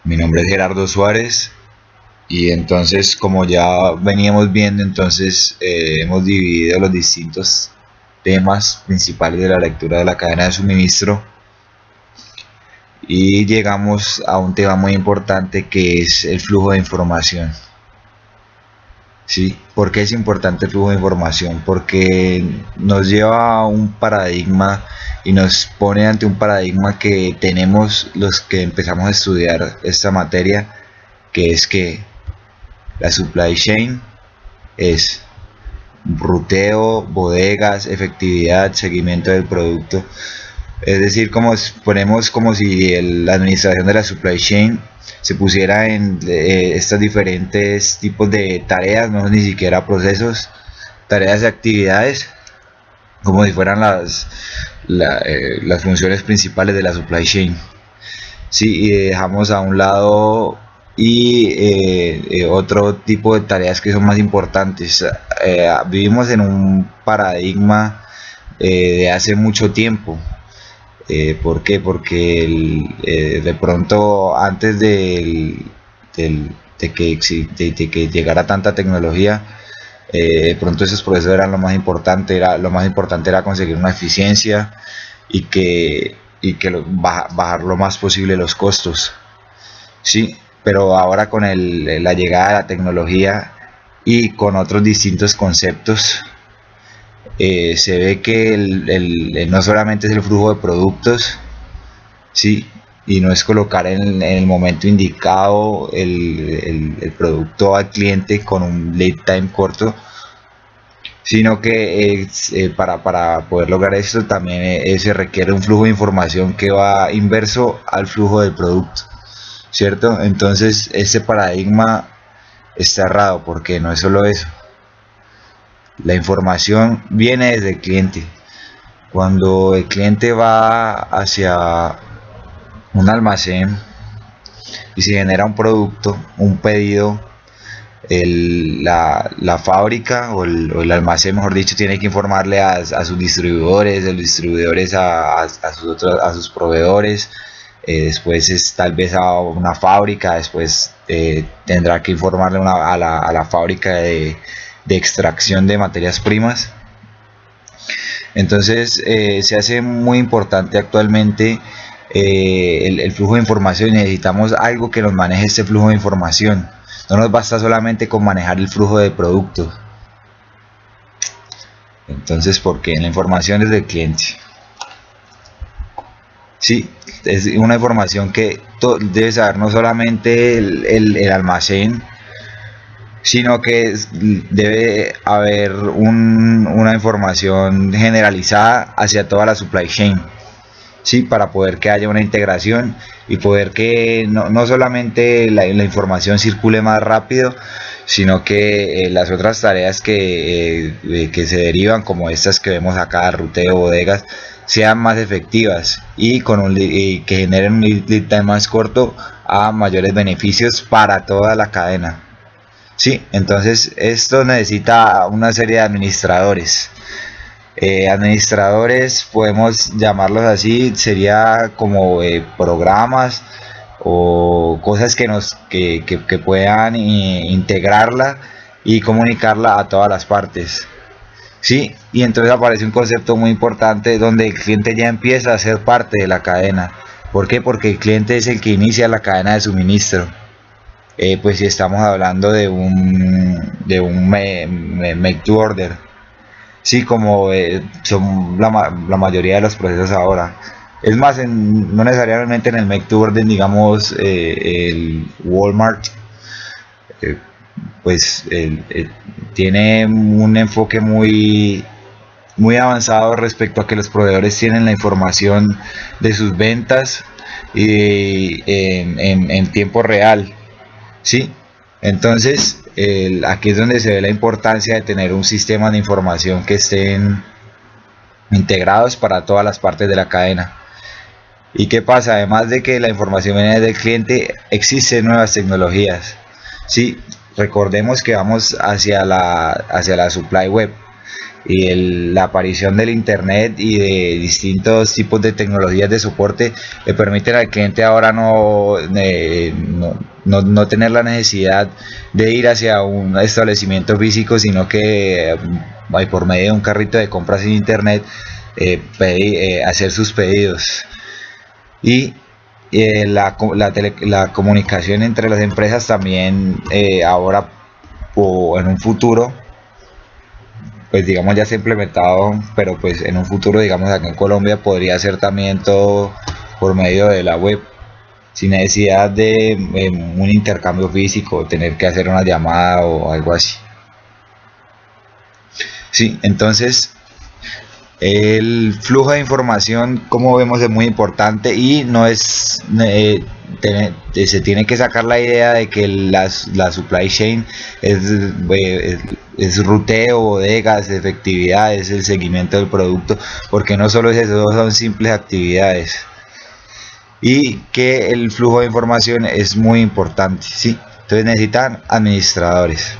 Mi nombre es Gerardo Suárez y entonces, como ya veníamos viendo, entonces hemos dividido los distintos temas principales de la lectura de la cadena de suministro y llegamos a un tema muy importante que es el flujo de información. ¿Sí? ¿Por qué es importante el flujo de información? Porque nos lleva a un paradigma y nos pone ante un paradigma que tenemos los que empezamos a estudiar esta materia, que es que la supply chain es ruteo, bodegas, efectividad, seguimiento del producto. Es decir, ponemos como si la administración de la supply chain se pusiera en estos diferentes tipos de tareas, no ni siquiera procesos, tareas y actividades, como si fueran las funciones principales de la supply chain. Sí, y dejamos a un lado otro tipo de tareas que son más importantes. Vivimos en un paradigma de hace mucho tiempo. ¿Por qué? Porque de pronto antes de que llegara tanta tecnología, de pronto esos procesos eran lo más importante. Lo más importante era conseguir una eficiencia y bajar lo más posible los costos. Sí, pero ahora con la llegada de la tecnología y con otros distintos conceptos, se ve que no solamente es el flujo de productos, sí, y no es colocar en el momento indicado el producto al cliente con un lead time corto, sino que para poder lograr esto también se requiere un flujo de información que va inverso al flujo del producto, ¿cierto? Entonces este paradigma está errado porque no es solo eso. La información viene desde el cliente. Cuando el cliente va hacia un almacén y se genera un producto, un pedido, la fábrica o el almacén, mejor dicho, tiene que informarle a sus distribuidores, de los distribuidores a sus proveedores, después tal vez a una fábrica, después tendrá que informarle a la fábrica de extracción de materias primas. Entonces se hace muy importante actualmente el flujo de información y necesitamos algo que nos maneje este flujo de información. No nos basta solamente con manejar el flujo de productos. Entonces, ¿por qué? La información es del cliente. Sí, es una información que debe saber no solamente el almacén, sino que debe haber una información generalizada hacia toda la supply chain, ¿sí? Para poder que haya una integración y poder que no solamente la información circule más rápido, sino que las otras tareas que se derivan, como estas que vemos acá, ruteo, bodegas, sean más efectivas y que generen un lead time más corto a mayores beneficios para toda la cadena. Sí, entonces esto necesita una serie de administradores. Administradores, podemos llamarlos así, sería como programas o cosas que puedan integrarla y comunicarla a todas las partes. Sí, y entonces aparece un concepto muy importante donde el cliente ya empieza a ser parte de la cadena. ¿Por qué? Porque el cliente es el que inicia la cadena de suministro. Pues si estamos hablando de un make to order, sí, como son la mayoría de los procesos ahora. Es más, no necesariamente en el make to order, digamos, el Walmart, eh, pues tiene un enfoque muy avanzado respecto a que los proveedores tienen la información de sus ventas y en tiempo real. Sí, entonces aquí es donde se ve la importancia de tener un sistema de información que estén integrados para todas las partes de la cadena. ¿Y qué pasa? Además de que la información viene del cliente, existen nuevas tecnologías. Sí, recordemos que vamos hacia la supply web. la aparición del internet y de distintos tipos de tecnologías de soporte le permiten al cliente ahora no tener la necesidad de ir hacia un establecimiento físico, sino que por medio de un carrito de compras en internet hacer sus pedidos. Y la comunicación entre las empresas también ahora o en un futuro, pues digamos ya se ha implementado, pero pues en un futuro, digamos acá en Colombia, podría ser también todo por medio de la web, sin necesidad de un intercambio físico, tener que hacer una llamada o algo así. Sí, entonces el flujo de información, como vemos, es muy importante y no es se tiene que sacar la idea de que la supply chain es ruteo, bodegas, efectividad, es el seguimiento del producto, porque no solo es eso, son simples actividades, y que el flujo de información es muy importante, ¿sí? Entonces necesitan administradores.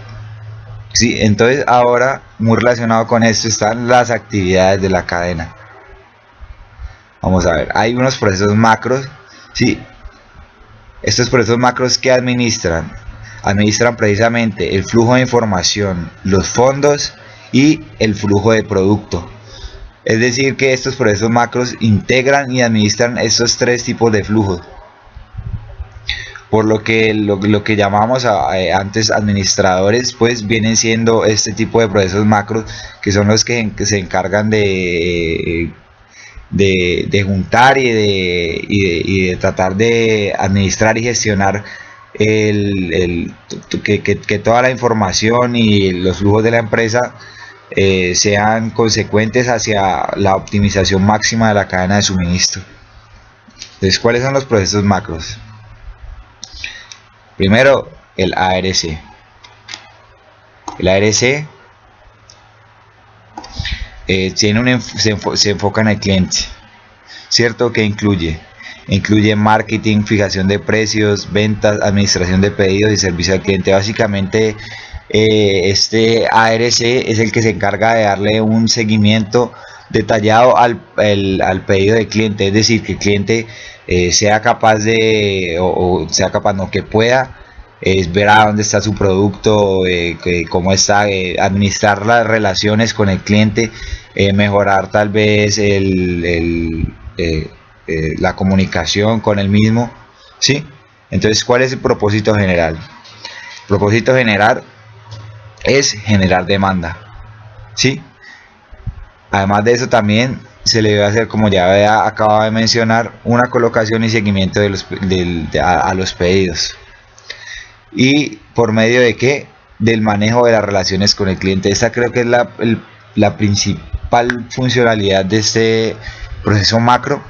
Sí, entonces ahora muy relacionado con esto están las actividades de la cadena. Vamos a ver, hay unos procesos macros, ¿sí? Estos procesos macros que administran precisamente el flujo de información, los fondos y el flujo de producto. Es decir, que estos procesos macros integran y administran estos tres tipos de flujos. Por lo que lo que llamamos antes administradores, pues vienen siendo este tipo de procesos macros, que son los que se encargan de juntar y de tratar de administrar y gestionar que toda la información y los flujos de la empresa sean consecuentes hacia la optimización máxima de la cadena de suministro. Entonces, ¿cuáles son los procesos macros? Primero, el ARC. El ARC se enfoca en el cliente, ¿cierto? Que incluye marketing, fijación de precios, ventas, administración de pedidos y servicio al cliente. Básicamente, este ARC es el que se encarga de darle un seguimiento detallado al pedido del cliente, es decir, que el cliente sea capaz que pueda ver a dónde está su producto, cómo está, administrar las relaciones con el cliente, mejorar tal vez la comunicación con el mismo, ¿sí? Entonces, ¿cuál es el propósito general? El propósito general es generar demanda, ¿sí? Además de eso, también se le debe hacer, como ya acababa de mencionar, una colocación y seguimiento a los pedidos. ¿Y por medio de qué? Del manejo de las relaciones con el cliente. Esta creo que es la principal funcionalidad de este proceso macro,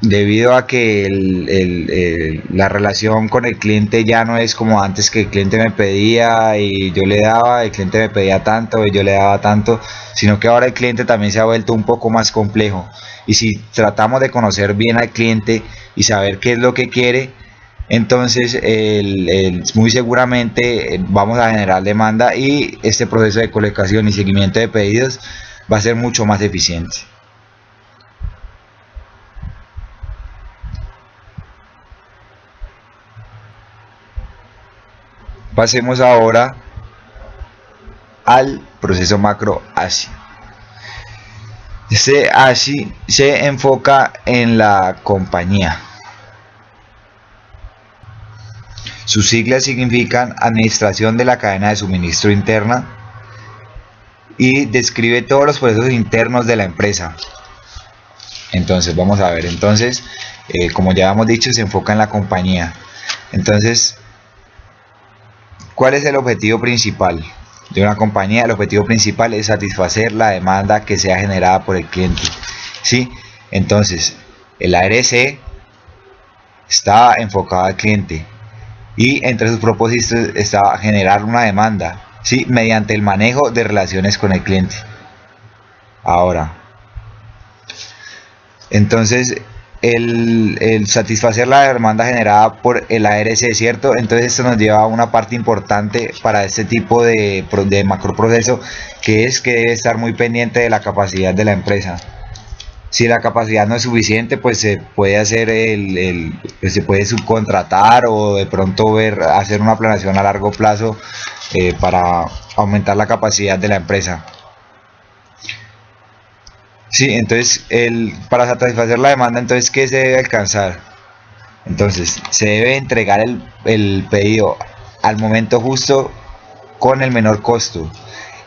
debido a que la relación con el cliente ya no es como antes, que el cliente me pedía y yo le daba, el cliente me pedía tanto y yo le daba tanto, sino que ahora el cliente también se ha vuelto un poco más complejo, y si tratamos de conocer bien al cliente y saber qué es lo que quiere, entonces muy seguramente vamos a generar demanda, y este proceso de colocación y seguimiento de pedidos va a ser mucho más eficiente. Pasemos ahora al proceso macro ASI. Este ASI se enfoca en la compañía. Sus siglas significan Administración de la Cadena de Suministro Interna, y describe todos los procesos internos de la empresa. Entonces, vamos a ver. Entonces, como ya hemos dicho, se enfoca en la compañía. Entonces, ¿cuál es el objetivo principal de una compañía? El objetivo principal es satisfacer la demanda que sea generada por el cliente, ¿sí? Entonces, el ARC está enfocado al cliente, y entre sus propósitos está generar una demanda, ¿sí? Mediante el manejo de relaciones con el cliente. Ahora, entonces, el satisfacer la demanda generada por el ARC, ¿cierto? Entonces esto nos lleva a una parte importante para este tipo de macroproceso, que es que debe estar muy pendiente de la capacidad de la empresa. Si la capacidad no es suficiente, pues se puede hacer pues se puede subcontratar, o de pronto hacer una planeación a largo plazo para aumentar la capacidad de la empresa. Sí, entonces para satisfacer la demanda, entonces ¿qué se debe alcanzar? Entonces se debe entregar el pedido al momento justo con el menor costo.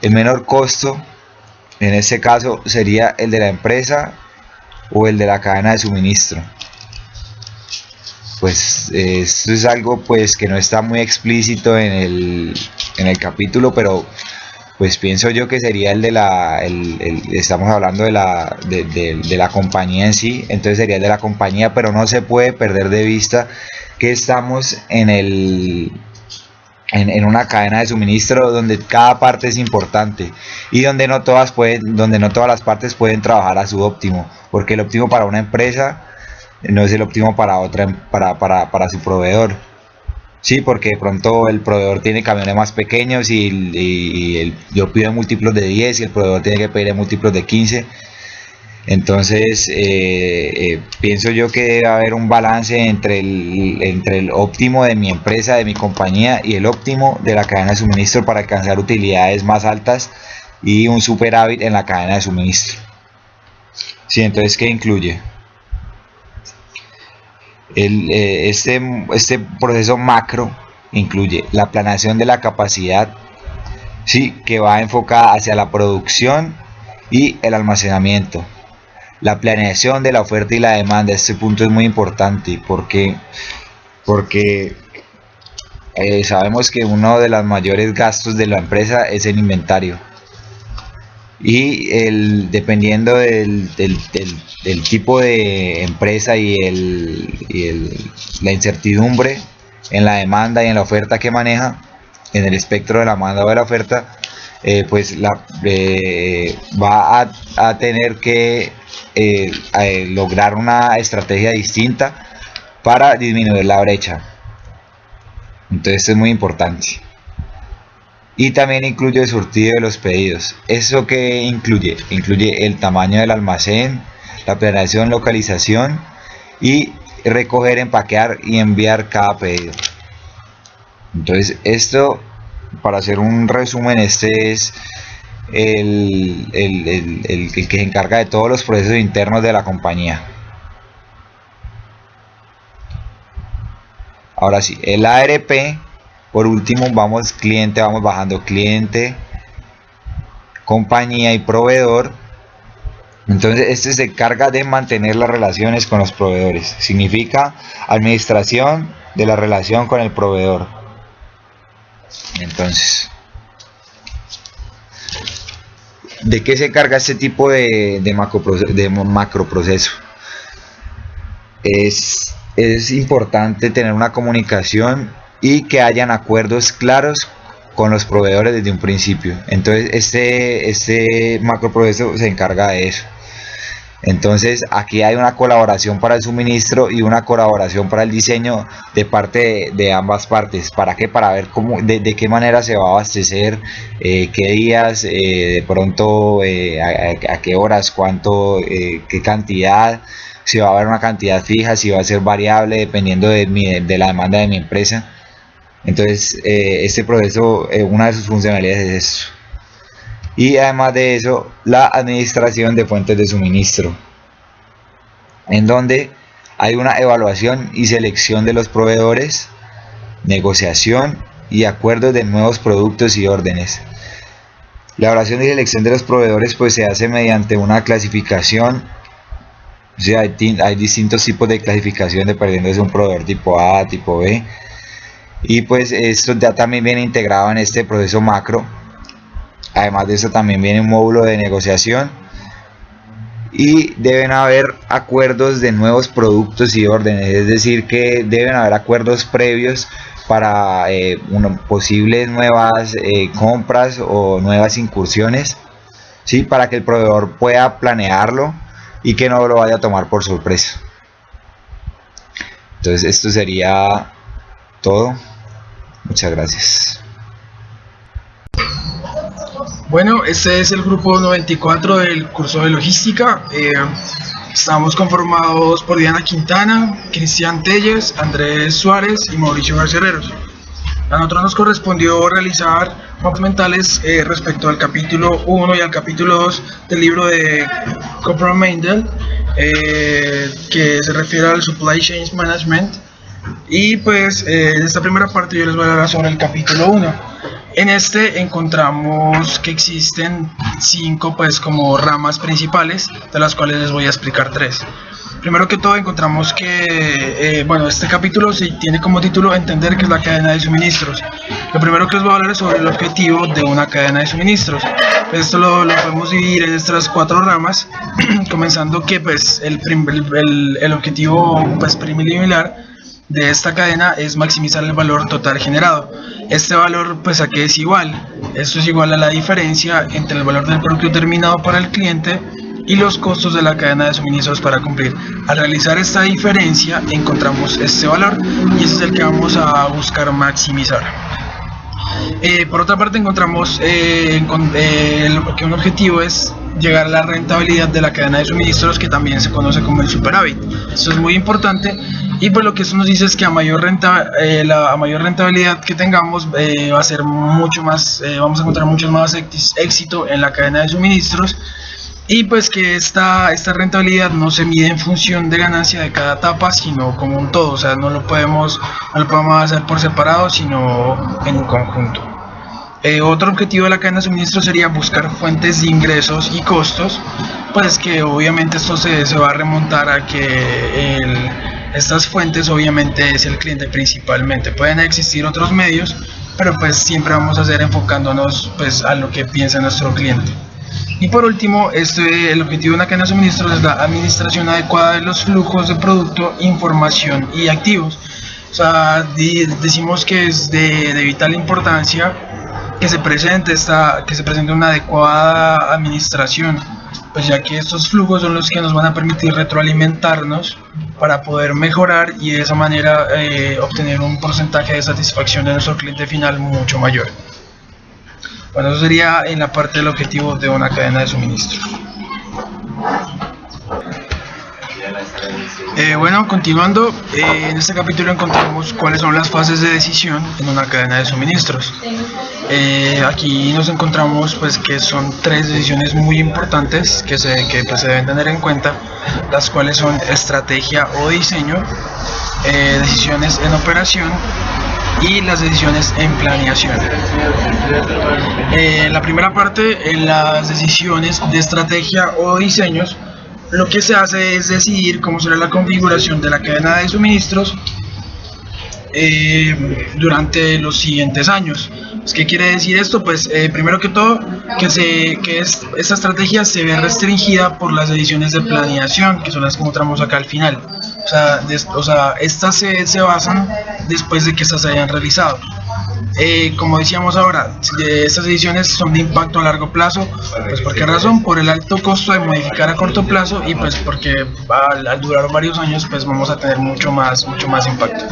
El menor costo en este caso sería el de la empresa o el de la cadena de suministro. Pues esto es algo pues que no está muy explícito en el capítulo, pero pues pienso yo que sería el de estamos hablando de la compañía en sí, entonces sería el de la compañía, pero no se puede perder de vista que estamos en una cadena de suministro donde cada parte es importante y donde no todas las partes pueden trabajar a su óptimo, porque el óptimo para una empresa no es el óptimo para para su proveedor. Sí, porque de pronto el proveedor tiene camiones más pequeños y yo pido múltiplos de 10 y el proveedor tiene que pedir múltiplos de 15. Entonces pienso yo que debe haber un balance entre el óptimo de mi empresa, de mi compañía, y el óptimo de la cadena de suministro para alcanzar utilidades más altas y un superávit en la cadena de suministro. Sí, entonces ¿qué incluye? Este proceso macro incluye la planeación de la capacidad, sí, que va enfocada hacia la producción y el almacenamiento. La planeación de la oferta y la demanda, este punto es muy importante porque sabemos que uno de los mayores gastos de la empresa es el inventario, y dependiendo del tipo de empresa la incertidumbre en la demanda y en la oferta que maneja, en el espectro de la demanda o de la oferta, pues va a tener que lograr una estrategia distinta para disminuir la brecha. Entonces esto es muy importante. Y también incluye el surtido de los pedidos. ¿Eso qué incluye? Incluye el tamaño del almacén, la planeación, localización y recoger, empaquear y enviar cada pedido. Entonces esto, para hacer un resumen, este es el que se encarga de todos los procesos internos de la compañía. Ahora sí, el ARP. Por último, vamos bajando cliente, compañía y proveedor. Entonces este se encarga de mantener las relaciones con los proveedores. Significa administración de la relación con el proveedor. Entonces, ¿de qué se encarga este tipo de macroproceso? Es importante tener una comunicación y que hayan acuerdos claros con los proveedores desde un principio. Entonces este macroproceso se encarga de eso. Entonces aquí hay una colaboración para el suministro y una colaboración para el diseño de parte de ambas partes. ¿Para qué? Para ver de qué manera se va a abastecer, qué días, de pronto a qué horas, cuánto, qué cantidad, si va a haber una cantidad fija, si va a ser variable dependiendo de la demanda de mi empresa. Entonces este proceso, una de sus funcionalidades es eso. Y además de eso, la administración de fuentes de suministro, en donde hay una evaluación y selección de los proveedores, negociación y acuerdos de nuevos productos y órdenes. La evaluación y selección de los proveedores pues se hace mediante una clasificación. O sea, hay distintos tipos de clasificación dependiendo de si es un proveedor tipo A, tipo B. Y pues esto ya también viene integrado en este proceso macro. Además de eso también viene un módulo de negociación y deben haber acuerdos de nuevos productos y órdenes, es decir que deben haber acuerdos previos para posibles nuevas compras o nuevas incursiones, ¿sí? Para que el proveedor pueda planearlo y que no lo vaya a tomar por sorpresa. Entonces esto sería todo. Muchas gracias. Bueno, este es el grupo 94 del curso de logística. Estamos conformados por Diana Quintana, Cristian Telles, Andrés Suárez y Mauricio Garcereros. A nosotros nos correspondió realizar mapas mentales respecto al capítulo 1 y al capítulo 2 del libro de Cooper Mendel, que se refiere al Supply Chain Management. Y pues en esta primera parte yo les voy a hablar sobre el capítulo 1. En este encontramos que existen 5 pues como ramas principales, de las cuales les voy a explicar 3. Primero que todo encontramos que este capítulo tiene como título entender qué es la cadena de suministros. Lo primero que les voy a hablar es sobre el objetivo de una cadena de suministros. Esto lo podemos dividir en estas 4 ramas, comenzando que pues el objetivo pues preliminar de esta cadena es maximizar el valor total generado. Este valor pues a qué es igual. Esto es igual a la diferencia entre el valor del producto terminado para el cliente y los costos de la cadena de suministros para cumplir. Al realizar esta diferencia encontramos este valor y ese es el que vamos a buscar maximizar. Por otra parte encontramos que un objetivo es llegar a la rentabilidad de la cadena de suministros, que también se conoce como el superávit. Esto es muy importante y pues lo que eso nos dice es que a mayor rentabilidad que tengamos va a ser mucho más, vamos a encontrar mucho más éxito en la cadena de suministros. Y pues que esta rentabilidad no se mide en función de ganancia de cada etapa, sino como un todo. O sea, no lo podemos hacer por separado, sino en un conjunto. Otro objetivo de la cadena de suministro sería buscar fuentes de ingresos y costos, pues que obviamente esto se va a remontar a que estas fuentes obviamente es el cliente principalmente. Pueden existir otros medios, pero pues siempre vamos a hacer enfocándonos pues a lo que piensa nuestro cliente. Y por último, el objetivo de una cadena de suministros es la administración adecuada de los flujos de producto, información y activos. O sea, decimos que es de vital importancia que se presente una adecuada administración, pues ya que estos flujos son los que nos van a permitir retroalimentarnos para poder mejorar y de esa manera obtener un porcentaje de satisfacción de nuestro cliente final mucho mayor. Bueno, eso sería en la parte del objetivo de una cadena de suministro. Continuando, en este capítulo encontramos cuáles son las fases de decisión en una cadena de suministros. Aquí nos encontramos pues que son 3 decisiones muy importantes que se deben tener en cuenta, las cuales son estrategia o diseño, decisiones en operación y las decisiones en planeación. La primera parte, en las decisiones de estrategia o diseños, lo que se hace es decidir cómo será la configuración de la cadena de suministros durante los siguientes años. ¿Qué quiere decir esto? Pues primero que todo esta estrategia se ve restringida por las decisiones de planeación, que son las que encontramos acá al final. O sea, estas se basan después de que estas se hayan realizado. Como decíamos ahora, estas decisiones son de impacto a largo plazo. Pues ¿por qué razón? Por el alto costo de modificar a corto plazo y pues porque al durar varios años pues vamos a tener mucho más impacto.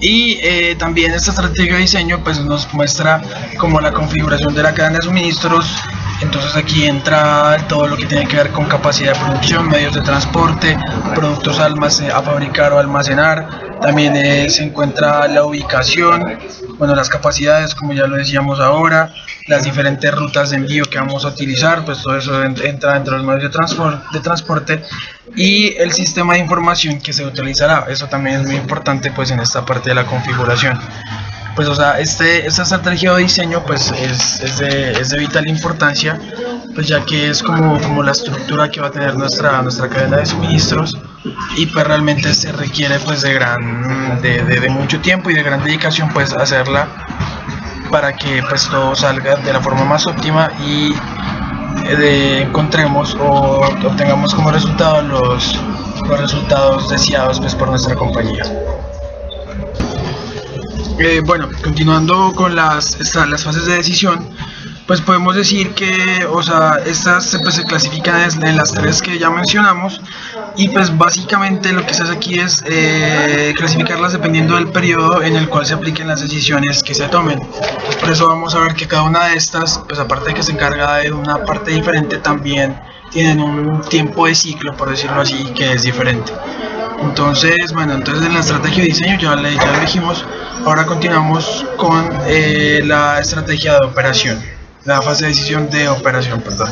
Y también esta estrategia de diseño pues nos muestra como la configuración de la cadena de suministros. Entonces aquí entra todo lo que tiene que ver con capacidad de producción, medios de transporte, productos a fabricar o almacenar. También se encuentra la ubicación, las capacidades, como ya lo decíamos ahora, las diferentes rutas de envío que vamos a utilizar, pues todo eso entra dentro de los medios de transporte y el sistema de información que se utilizará. Eso también es muy importante pues en esta parte de la configuración. Pues esta estrategia de diseño pues es de vital importancia, pues ya que es como la estructura que va a tener nuestra cadena de suministros y pues realmente se requiere pues de mucho tiempo y de gran dedicación pues hacerla para que pues todo salga de la forma más óptima y encontremos o obtengamos como resultado los resultados deseados pues por nuestra compañía. Continuando con las fases de decisión, Pues podemos decir que, o sea, estas pues, se clasifican en las tres que ya mencionamos, y pues básicamente lo que se hace aquí es clasificarlas dependiendo del periodo en el cual se apliquen las decisiones que se tomen. Pues por eso vamos a ver que cada una de estas, pues aparte de que se encarga de una parte diferente, también tienen un tiempo de ciclo, por decirlo así, que es diferente. Entonces, bueno, en la estrategia de diseño ya lo dijimos. Ahora continuamos con la estrategia de operación, la fase de decisión de operación, perdón.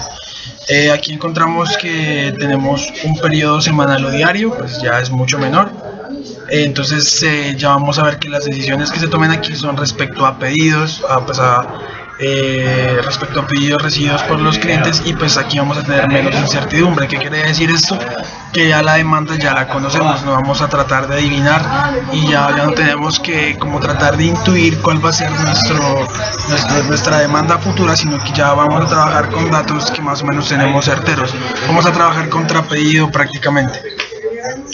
Aquí encontramos que tenemos un periodo semanal o diario, pues ya es mucho menor. Entonces ya vamos a ver que las decisiones que se tomen aquí son respecto a pedidos, respecto a pedidos recibidos por los clientes, y pues aquí vamos a tener menos incertidumbre. ¿Qué quiere decir esto? Que ya la demanda ya la conocemos, no vamos a tratar de adivinar y ya no tenemos que como tratar de intuir cuál va a ser nuestra demanda futura, sino que ya vamos a trabajar con datos que más o menos tenemos certeros. Vamos a trabajar contra pedido prácticamente.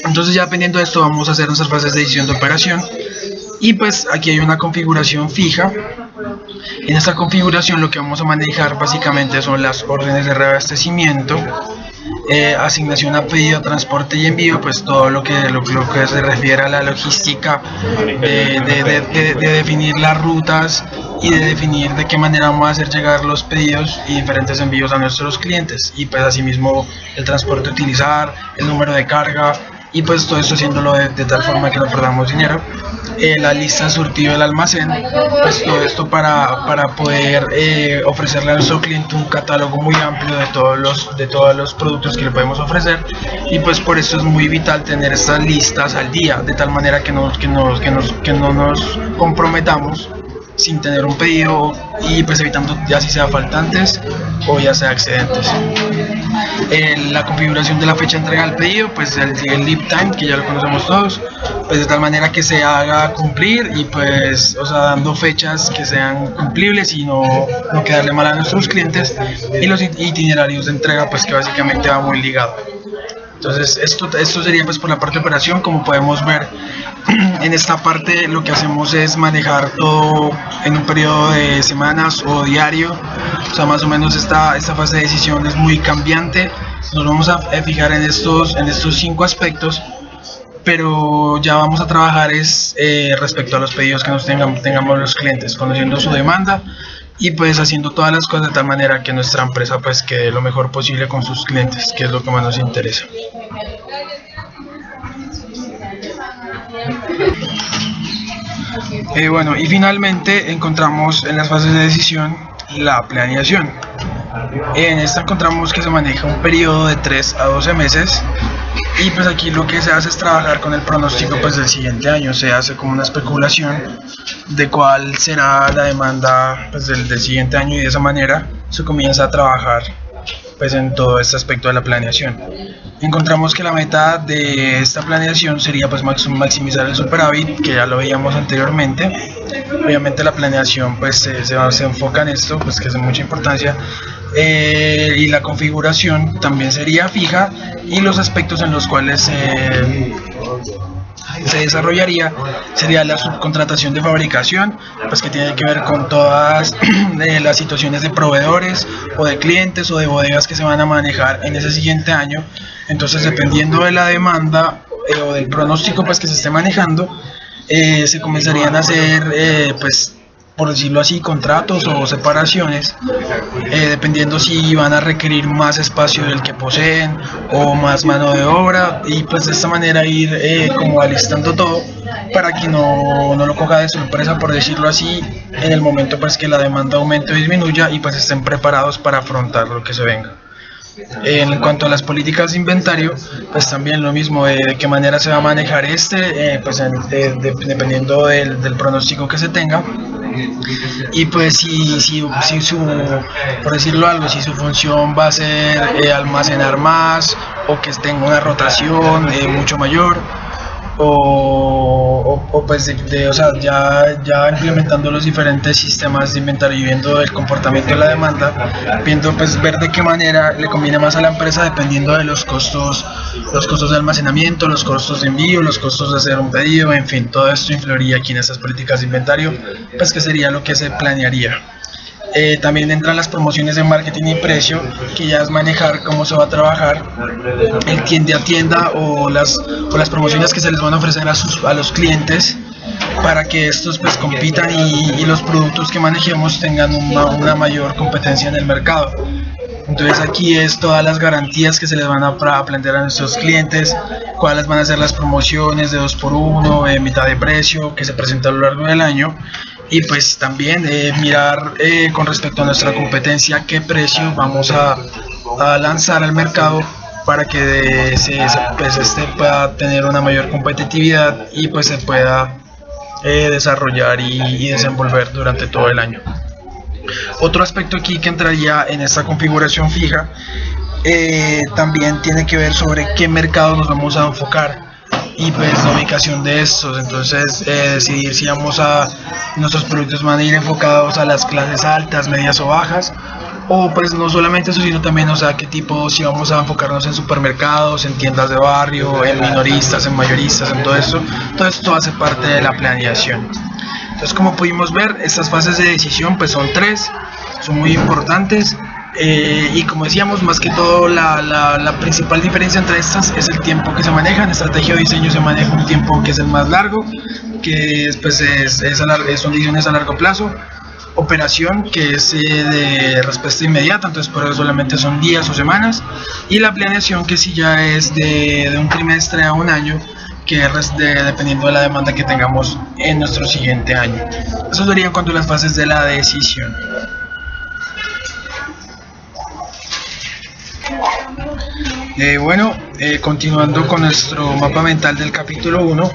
Entonces ya dependiendo de esto vamos a hacer nuestras fases de decisión de operación, y pues aquí hay una configuración fija. En esta configuración lo que vamos a manejar básicamente son las órdenes de reabastecimiento, asignación a pedido, transporte y envío, pues todo lo que se refiere a la logística, de definir las rutas y de definir de qué manera vamos a hacer llegar los pedidos y diferentes envíos a nuestros clientes, y pues asimismo el transporte a utilizar, el número de carga, y pues todo esto haciéndolo de tal forma que no perdamos dinero. La lista de surtido del almacén, pues todo esto para poder ofrecerle a nuestro cliente un catálogo muy amplio de todos los productos que le podemos ofrecer, y pues por eso es muy vital tener estas listas al día, de tal manera que no nos comprometamos sin tener un pedido, y pues evitando ya sea faltantes o ya sea excedentes. La configuración de la fecha de entrega del pedido, pues el lead time, que ya lo conocemos todos, pues de tal manera que se haga cumplir, y pues dando fechas que sean cumplibles y no quedarle mal a nuestros clientes, y los itinerarios de entrega, pues que básicamente va muy ligado. Entonces esto sería pues por la parte de operación. Como podemos ver, en esta parte lo que hacemos es manejar todo en un periodo de semanas o diario. O sea, más o menos esta fase de decisión es muy cambiante. Nos vamos a fijar en estos 5 aspectos, pero ya vamos a trabajar respecto a los pedidos que tengamos los clientes, conociendo su demanda, y pues haciendo todas las cosas de tal manera que nuestra empresa pues quede lo mejor posible con sus clientes, que es lo que más nos interesa. Bueno, y finalmente encontramos en las fases de decisión la planeación. En esta encontramos que se maneja un periodo de 3 a 12 meses, y pues aquí lo que se hace es trabajar con el pronóstico pues del siguiente año. Se hace como una especulación de cuál será la demanda pues del siguiente año, y de esa manera se comienza a trabajar pues en todo este aspecto de la planeación. Encontramos que la meta de esta planeación sería pues maximizar el superávit, que ya lo veíamos anteriormente. Obviamente la planeación pues se enfoca en esto, pues que es de mucha importancia, y la configuración también sería fija, y los aspectos en los cuales se desarrollaría sería la subcontratación de fabricación, pues que tiene que ver con todas las situaciones de proveedores o de clientes o de bodegas que se van a manejar en ese siguiente año. Entonces, dependiendo de la demanda o del pronóstico pues que se esté manejando, se comenzarían a hacer pues, por decirlo así, contratos o separaciones, dependiendo si van a requerir más espacio del que poseen o más mano de obra, y pues de esta manera ir como alistando todo para que no lo coja de sorpresa, por decirlo así, en el momento pues que la demanda aumente o disminuya, y pues estén preparados para afrontar lo que se venga. En cuanto a las políticas de inventario, pues también lo mismo, de qué manera se va a manejar pues dependiendo del pronóstico que se tenga. Y pues si por decirlo algo, si su función va a ser almacenar más, o que tenga una rotación mucho mayor, o pues ya implementando los diferentes sistemas de inventario y viendo el comportamiento de la demanda, viendo pues ver de qué manera le conviene más a la empresa dependiendo de los costos de almacenamiento, los costos de envío, los costos de hacer un pedido, en fin, todo esto influiría aquí en estas políticas de inventario, pues que sería lo que se planearía. También entran las promociones de marketing y precio, que ya es manejar cómo se va a trabajar el tienda a tienda o las promociones que se les van a ofrecer a los clientes para que estos pues compitan y los productos que manejemos tengan una mayor competencia en el mercado. Entonces aquí es todas las garantías que se les van a plantear a nuestros clientes, cuáles van a ser las promociones de 2x1, mitad de precio que se presenta a lo largo del año, y pues también mirar con respecto a nuestra competencia qué precio vamos a lanzar al mercado para que este pueda tener una mayor competitividad y pues se pueda desarrollar y desenvolver durante todo el año. Otro aspecto aquí que entraría en esta configuración fija también tiene que ver sobre qué mercado nos vamos a enfocar y pues la ubicación de estos. Entonces decidir si nuestros productos van a ir enfocados a las clases altas, medias o bajas, o pues no solamente eso, sino también, o sea, qué tipo, si vamos a enfocarnos en supermercados, en tiendas de barrio, en minoristas, en mayoristas, en todo esto hace parte de la planeación. Entonces, como pudimos ver, estas fases de decisión pues son 3, son muy importantes, y como decíamos, más que todo la principal diferencia entre estas es el tiempo que se maneja. En estrategia o diseño se maneja un tiempo que es el más largo, que pues son decisiones a largo plazo. Operación, que es de respuesta inmediata, entonces por eso solamente son días o semanas, y la planeación, que sí ya es de un trimestre a un año, que es dependiendo de la demanda que tengamos en nuestro siguiente año. Eso sería en cuanto a las fases de la decisión. Continuando con nuestro mapa mental del capítulo 1,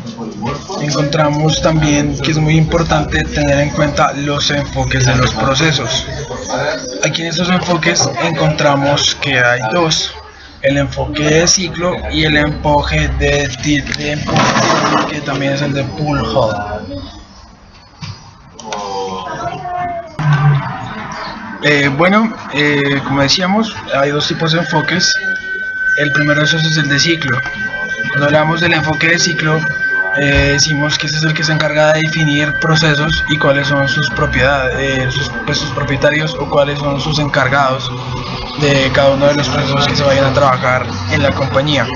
encontramos también que es muy importante tener en cuenta los enfoques de los procesos. Aquí en estos enfoques encontramos que hay 2, el enfoque de ciclo y el enfoque de empuje, que también es el de pull hold. Como decíamos, hay 2 tipos de enfoques. El primero de esos es el de ciclo. Cuando hablamos del enfoque de ciclo, decimos que ese es el que se encarga de definir procesos y cuáles son sus propiedades, sus propietarios, o cuáles son sus encargados de cada uno de los procesos que se vayan a trabajar en la compañía.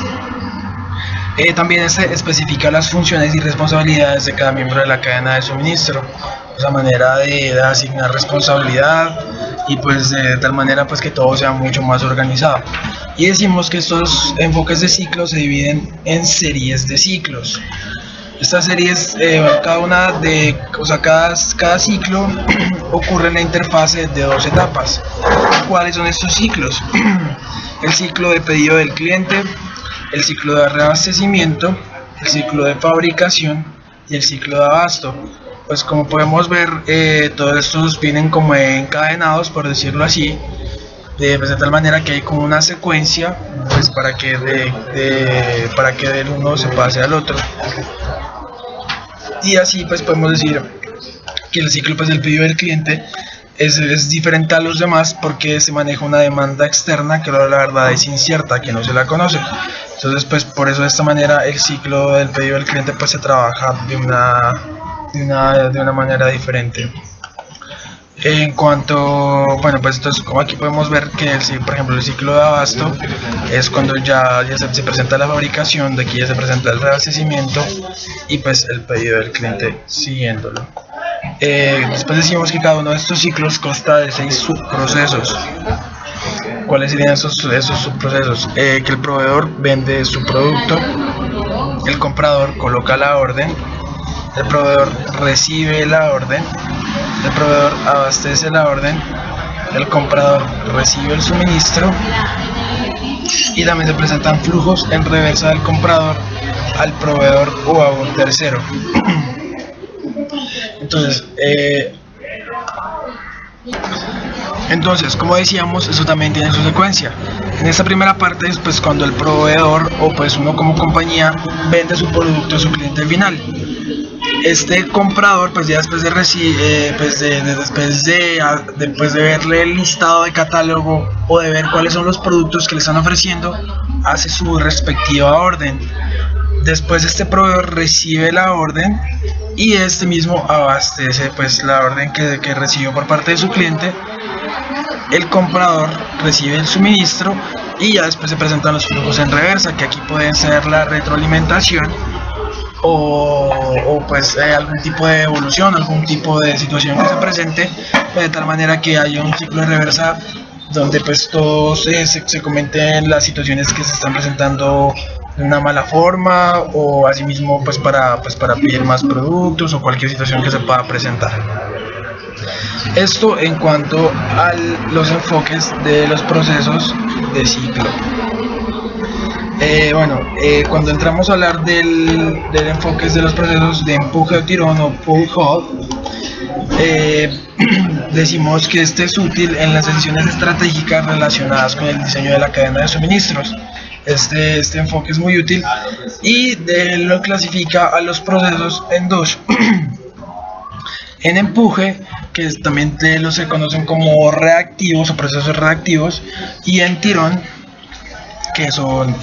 También se especifica las funciones y responsabilidades de cada miembro de la cadena de suministro, esa manera de asignar responsabilidad y pues de tal manera pues que todo sea mucho más organizado. Y decimos que estos enfoques de ciclo se dividen en series de ciclos. Estas series, cada ciclo ocurre en la interfase de 2 etapas. ¿Cuáles son estos ciclos? El ciclo de pedido del cliente, el ciclo de reabastecimiento, el ciclo de fabricación y el ciclo de abasto. Pues como podemos ver, todos estos vienen como encadenados, por decirlo así, de tal manera que hay como una secuencia pues para que del uno se pase al otro. Y así pues podemos decir que el ciclo pues del pedido del cliente es diferente a los demás porque se maneja una demanda externa que la verdad es incierta, que no se la conoce. Entonces pues por eso de esta manera el ciclo del pedido del cliente pues se trabaja de una manera diferente. En cuanto, pues entonces como aquí podemos ver que por ejemplo el ciclo de abasto es cuando ya se presenta la fabricación, de aquí ya se presenta el reabastecimiento y pues el pedido del cliente siguiéndolo. Después decimos que cada uno de estos ciclos consta de 6 subprocesos. ¿Cuáles serían esos subprocesos? Que el proveedor vende su producto, el comprador coloca la orden, el proveedor recibe la orden, el proveedor abastece la orden, el comprador recibe el suministro y también se presentan flujos en reversa del comprador al proveedor o a un tercero. Entonces, como decíamos, eso también tiene su secuencia. En esta primera parte es pues cuando el proveedor o pues uno como compañía vende su producto a su cliente final. Este comprador pues ya después de después de verle el listado de catálogo o de ver cuáles son los productos que le están ofreciendo, hace su respectiva orden. Después este proveedor recibe la orden y este mismo abastece pues la orden que recibió por parte de su cliente. El comprador recibe el suministro y ya después se presentan los flujos en reversa, que aquí pueden ser la retroalimentación o pues algún tipo de evolución, algún tipo de situación que se presente, de tal manera que haya un ciclo de reversa donde pues todos se comenten las situaciones que se están presentando de una mala forma, o asimismo pues para pedir más productos o cualquier situación que se pueda presentar. Esto en cuanto a los enfoques de los procesos de ciclo. Cuando entramos a hablar del enfoques de los procesos de empuje o tirón o pull-hold, decimos que este es útil en las decisiones estratégicas relacionadas con el diseño de la cadena de suministros. Este enfoque es muy útil y lo clasifica a los procesos en dos. En empuje, que también se conocen como reactivos o procesos reactivos, y en tirón, que son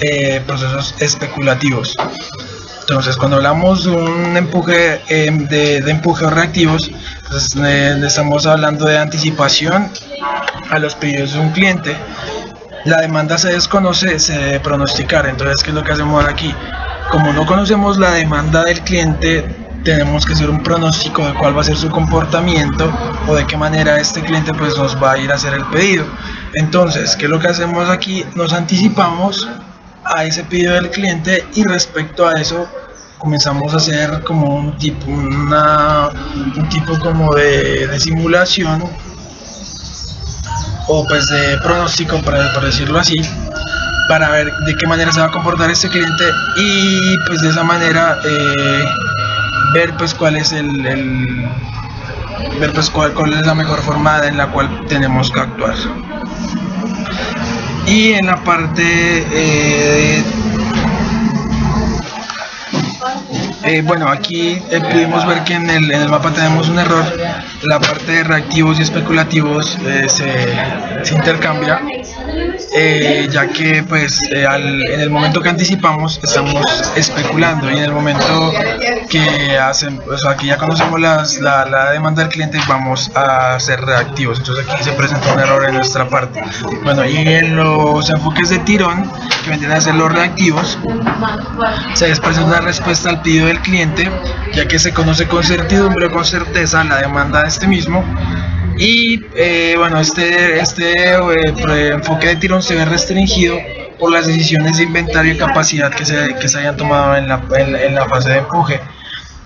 procesos especulativos. Entonces, cuando hablamos de un empuje de empuje o reactivos, pues, estamos hablando de anticipación a los pedidos de un cliente. La demanda se desconoce, se debe pronosticar. Entonces, ¿qué es lo que hacemos aquí? Como no conocemos la demanda del cliente, tenemos que hacer un pronóstico de cuál va a ser su comportamiento o de qué manera este cliente pues nos va a ir a hacer el pedido. Entonces, ¿qué es lo que hacemos aquí? Nos anticipamos a ese pedido del cliente y respecto a eso comenzamos a hacer como un tipo como de simulación o pues de pronóstico, por decirlo así, para ver de qué manera se va a comportar este cliente y pues de esa manera ver pues cuál es cuál es la mejor forma en la cual tenemos que actuar. Y en la parte aquí pudimos ver que en el mapa tenemos un error. La parte de reactivos y especulativos se intercambia, ya que pues en el momento que anticipamos estamos especulando, y en el momento que ya conocemos la demanda del cliente vamos a ser reactivos. Entonces aquí se presenta un error en nuestra parte. Y en los enfoques de tirón, que vendrían a ser los reactivos, se presenta una respuesta al pedido del cliente, ya que se conoce con certidumbre o con certeza la demanda de este mismo. Y enfoque de tirón se ve restringido por las decisiones de inventario y capacidad que se hayan tomado en la fase de empuje.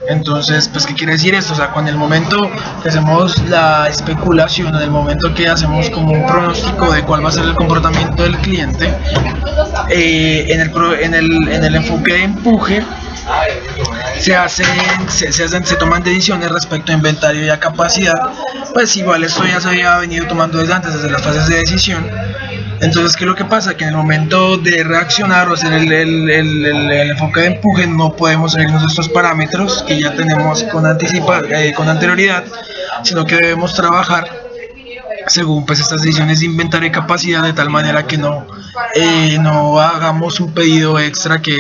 Entonces, pues, ¿qué quiere decir esto? O sea, con el momento que hacemos la especulación, en el momento que hacemos como un pronóstico de cuál va a ser el comportamiento del cliente, en el enfoque de empuje se toman decisiones respecto a inventario y a capacidad. Pues igual esto ya se había venido tomando desde antes, desde las fases de decisión. Entonces, ¿qué es lo que pasa? Que en el momento de reaccionar o hacer el enfoque de empuje no podemos salirnos de estos parámetros que ya tenemos con anterioridad, sino que debemos trabajar según pues estas decisiones de inventario y capacidad, de tal manera que no hagamos un pedido extra que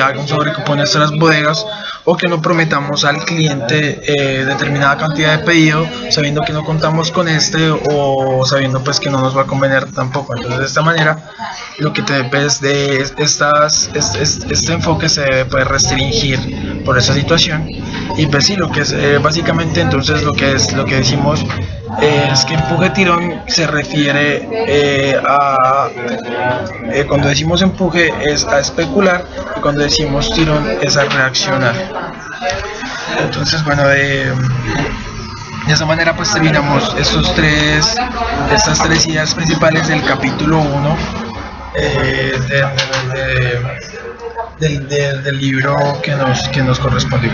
haga un sobrecupo en nuestras bodegas, o que no prometamos al cliente determinada cantidad de pedido sabiendo que no contamos con o sabiendo pues que no nos va a convenir tampoco. Entonces, de esta manera lo que ves de este enfoque se puede restringir por esa situación. Y pues sí, lo que es básicamente, entonces lo que decimos es que empuje tirón se refiere cuando decimos empuje es a especular, y cuando decimos tirón es a reaccionar. Entonces, de esa manera pues terminamos estas tres ideas principales del capítulo 1 del libro que nos correspondió.